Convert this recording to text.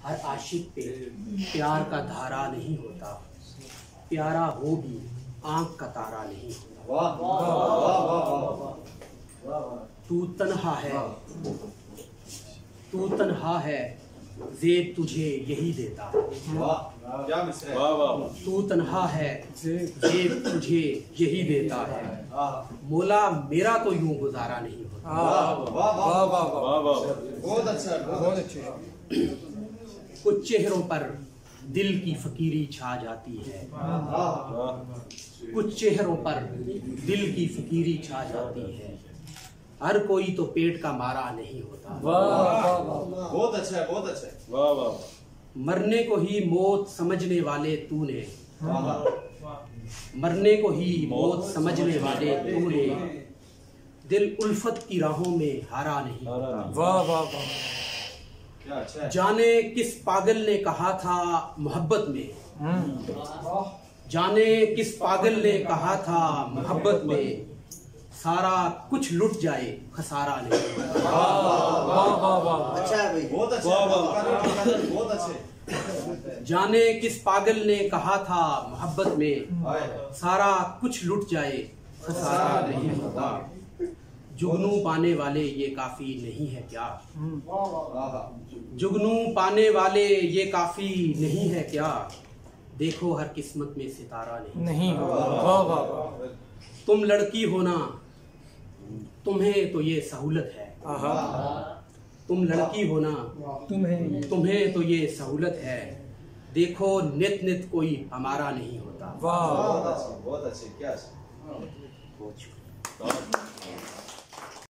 हर आशिक पे प्यार का धारा नहीं होता, प्यारा हो भी आंख का तारा नहीं होता। वाह वाह वाह वाह। तू तन्हा है, तू तन्हा है, ज़ेब तुझे यही देता है। वाह क्या मिसरा है। वाह वाह। तू तन्हा है, ज़ेब तुझे यही देता है। मौला मेरा तो यूं गुजारा नहीं होता। वाह वाह वाह वाह वाह। बहुत अच्छा बहुत अच्छे। कुछ चेहरों पर दिल की फकीरी छा जाती है, कुछ चेहरों पर दिल की फकीरी छा जाती है। हर कोई तो पेट का मारा नहीं होता। बहुत अच्छा है बहुत अच्छा है। वाह वाह। मरने को ही मौत समझने वाले तूने, मरने को ही मौत समझने वाले तूने, दिल उल्फत की राहों में हारा नहीं। वाह वाह। क्या अच्छा है। जाने किस पागल ने कहा था मोहब्बत में, जाने किस पागल ने कहा था मोहब्बत में, सारा कुछ लुट जाए खसारा नहीं। अच्छा है भाई बहुत अच्छा है बहुत अच्छे। जाने किस पागल ने कहा था मोहब्बत में, सारा कुछ लुट जाए खसारा नहीं होता। जुगनू पाने वाले ये काफी नहीं है क्या, जुगनू पाने वाले ये काफी नहीं है क्या, देखो हर किस्मत में सितारा नहीं होगा। तुम लड़की होना तुम्हें तो ये सहूलत है, तुम लड़की होना तुम्हें तो ये सहूलत है, देखो नित नित कोई हमारा नहीं होता। बहुत अच्छे क्या।